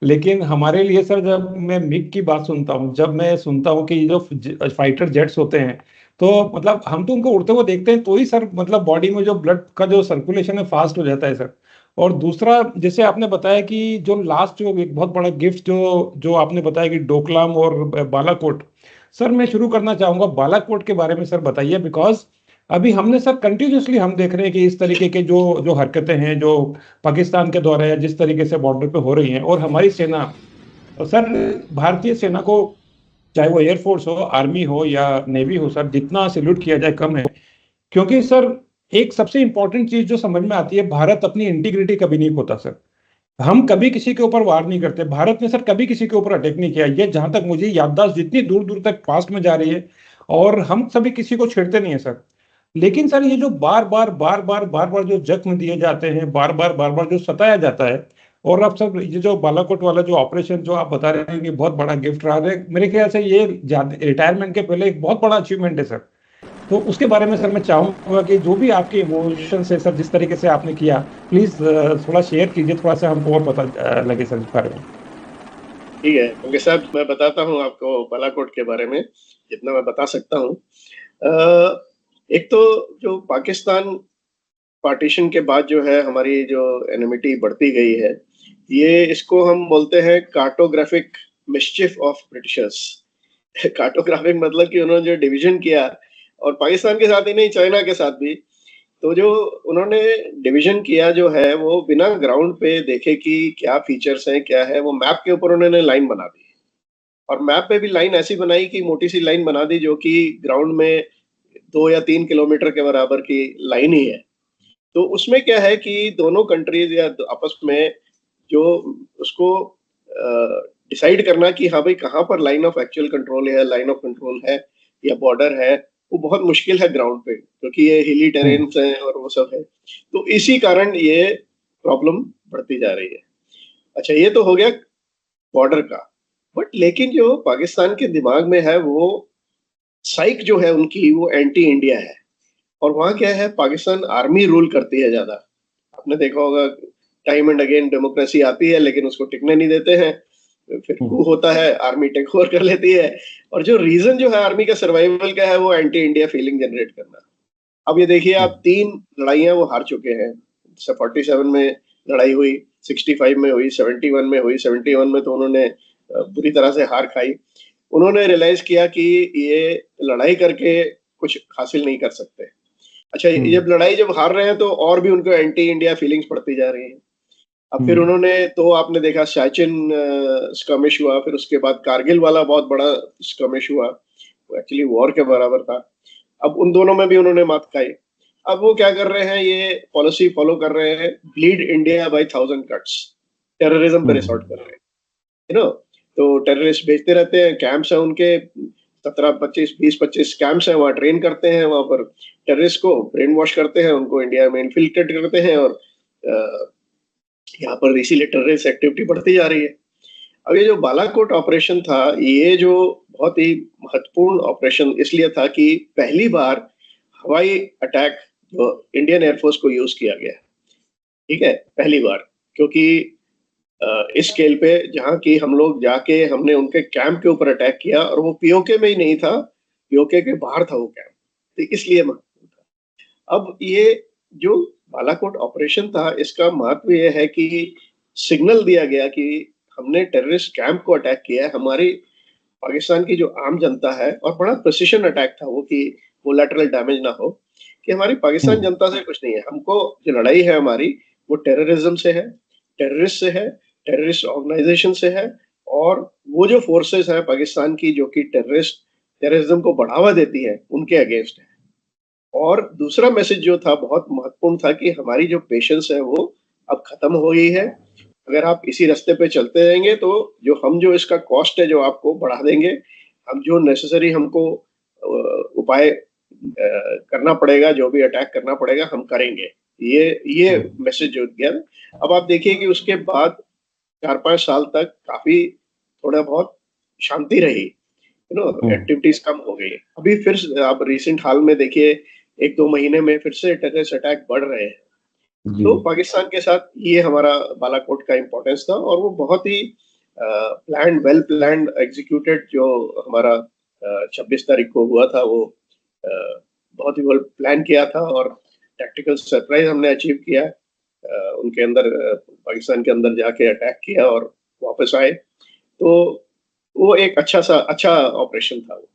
लेकिन हमारे लिए सर, जब मैं मिग की बात सुनता हूँ, जब मैं सुनता हूँ कि ये जो फाइटर जेट्स होते हैं, तो मतलब हम तो उनको उड़ते हुए देखते हैं तो ही सर, मतलब बॉडी में जो ब्लड का जो सर्कुलेशन है फास्ट हो जाता है सर। और दूसरा, जैसे आपने बताया कि जो लास्ट, जो एक बहुत बड़ा गिफ्ट जो जो आपने बताया कि डोकलाम और बालाकोट, सर मैं शुरू करना चाहूंगा बालाकोट के बारे में। सर बताइए, बिकॉज अभी हमने सर कंटिन्यूसली हम देख रहे हैं कि इस तरीके के जो जो हरकतें हैं जो पाकिस्तान के द्वारा या जिस तरीके से बॉर्डर पे हो रही हैं, और हमारी सेना, और सर भारतीय सेना को, चाहे वो एयरफोर्स हो, आर्मी हो या नेवी हो सर, जितना सैल्यूट किया जाए कम है। क्योंकि सर एक सबसे इंपॉर्टेंट चीज जो समझ में आती है, भारत अपनी इंटीग्रिटी कभी नहीं खोता सर। हम कभी किसी के ऊपर वार नहीं करते, भारत ने सर कभी किसी के ऊपर अटैक नहीं किया, ये जहां तक मुझे याददाश्त जितनी दूर दूर तक पास्ट में जा रही है। और हम सभी किसी को छेड़ते नहीं है सर। लेकिन सर ये जो बार बार जो जख्म दिए जाते हैं, बार बार जो सताया जाता है, और अब सब ये जो बालाकोट वाला जो ऑपरेशन जो आप बता रहे हैं कि बहुत बड़ा गिफ्ट रहा है, मेरे ख्याल से ये रिटायरमेंट के पहले एक बहुत बड़ा अचीवमेंट है सर। तो उसके बारे में सर मैं चाहूंगा कि जो भी आपके इमोशन है सर, जिस तरीके से आपने किया, प्लीज थोड़ा शेयर कीजिए, थोड़ा सा हमको और पता लगे सर इस बारे में। ठीक है ओके साहब, मैं बताता हूँ आपको बालाकोट के बारे में जितना मैं बता सकता हूँ। एक तो जो पाकिस्तान पार्टीशन के बाद जो है हमारी जो एनिमिटी बढ़ती गई है, ये इसको हम बोलते हैं cartographic mischief of Britishers. Cartographic मतलब कि उन्होंने जो डिवीजन किया, और पाकिस्तान के साथ ही नहीं, चाइना के साथ भी, तो जो उन्होंने डिवीजन किया जो है वो बिना ग्राउंड पे देखे कि क्या फीचर्स हैं क्या है, वो मैप के ऊपर उन्होंने लाइन बना दी। और मैप पे भी लाइन ऐसी बनाई कि मोटी सी लाइन बना दी जो कि ग्राउंड में 2 या 3 किलोमीटर के बराबर की लाइन ही है। तो उसमें क्या है कि दोनों कंट्रीज या आपस में जो उसको डिसाइड करना कि हाँ भाई कहाँ पर लाइन ऑफ एक्चुअल कंट्रोल है, लाइन ऑफ कंट्रोल है या बॉर्डर है, वो बहुत मुश्किल है ग्राउंड पे, क्योंकि ये हिली हम्म। टेरेन्स हैं और वो सब है। तो इसी कारण ये प्रॉब्लम बढ़ती जा रही है। अच्छा, ये तो हो गया बॉर्डर का। बट लेकिन जो पाकिस्तान के दिमाग में है वो साइक जो है उनकी, वो एंटी इंडिया है। और वहां क्या है, पाकिस्तान आर्मी रूल करती है ज्यादा। आपने देखा होगा, टाइम एंड अगेन डेमोक्रेसी आती है लेकिन उसको टिकने नहीं देते हैं, फिर हम्म। coup होता है, आर्मी टेक ओवर कर लेती है। और जो रीजन जो है आर्मी का सर्वाइवल का है वो एंटी इंडिया फीलिंग जनरेट करना। अब ये देखिए, आप 3 लड़ाइयां वो हार चुके हैं। 47 में लड़ाई हुई, 65 में हुई, 71 में हुई। 71 में तो उन्होंने बुरी तरह से हार खाई। उन्होंने रियलाइज किया कि ये लड़ाई करके कुछ हासिल नहीं कर सकते। अच्छा, हम्म। जब हार रहे हैं तो और भी उनको एंटी इंडिया फीलिंग्स बढ़ती जा रही हैं। अब फिर हम्म। उन्होंने, तो आपने देखा सियाचिन स्कर्मिश हुआ, फिर उसके बाद कारगिल वाला बहुत बड़ा स्कर्मिश हुआ, वो एक्चुअली वॉर के बराबर था। अब उन दोनों में भी उन्होंने मात खाई। अब वो क्या कर रहे हैं, ये पॉलिसी फॉलो कर रहे हैं, bleed India by 1000 cuts. Terrorism पे रिसोर्ट कर रहे हैं, यू नो। तो टेररिस्ट भेजते रहते हैं, कैंप्स हैं उनके 17, 25, 20, 25 कैंप्स हैं, वहाँ ट्रेन करते हैं, वहां पर टेररिस्ट को ब्रेन वॉश करते हैं, उनको इंडिया में इन्फिल्ट्रेट करते हैं, और यहाँ पर इसीलिए टेररिस्ट एक्टिविटी बढ़ती जा रही है। अब ये जो बालाकोट ऑपरेशन था, ये जो बहुत ही महत्वपूर्ण ऑपरेशन इसलिए था कि पहली बार हवाई अटैक जो इंडियन एयरफोर्स को यूज किया गया, ठीक है, पहली बार। क्योंकि इस स्केल पे जहाँ की हम लोग जाके हमने उनके कैंप के ऊपर अटैक किया, और वो पीओके में ही नहीं था, पीओके के बाहर था वो कैंप, तो इसलिए महत्वपूर्ण था। अब ये जो बालाकोट ऑपरेशन था, इसका महत्व ये है कि सिग्नल दिया गया कि हमने टेररिस्ट कैंप को अटैक किया है। हमारी पाकिस्तान की जो आम जनता है, और बड़ा प्रिसिशन अटैक था वो, कि कोलैटरल डैमेज ना हो, कि हमारी पाकिस्तान हम्म। जनता से कुछ नहीं है। हमको जो लड़ाई है हमारी, वो टेररिज्म से है, टेररिस्ट से है, टेररिस्ट ऑर्गेनाइजेशन से है। और वो जो फोर्सेस है पाकिस्तान की जो कि टेररिज्म को बढ़ावा देती है, उनके अगेंस्ट है। और दूसरा मैसेज जो था बहुत महत्वपूर्ण था कि हमारी जो पेशेंस है वो अब खत्म हो गई है। अगर आप इसी रास्ते पे चलते रहेंगे तो जो इसका कॉस्ट है जो आपको बढ़ा देंगे, हम जो नेसेसरी हमको उपाय करना पड़ेगा, जो भी अटैक करना पड़ेगा हम करेंगे। ये हम्म। मैसेज जो दिया। अब आप देखिए कि उसके बाद 4-5 साल तक काफी थोड़ा बहुत शांति रही, हम्म। एक्टिविटीज कम हो गई। अभी फिर आप रिसेंट हाल में देखिए, 1-2 महीने में फिर से टेररिस्ट अटैक बढ़ रहे हैं। जी। तो पाकिस्तान के साथ ये हमारा बालाकोट का इम्पोर्टेंस था, और वो बहुत ही वेल प्लान्ड एग्जीक्यूटेड जो हमारा 26 तारीख को हुआ था, वो बहुत ही वेल प्लान किया था और टैक्टिकल सरप्राइज हमने अचीव किया। उनके अंदर पाकिस्तान के अंदर जाके अटैक किया और वापस आए। तो वो एक अच्छा ऑपरेशन था वो।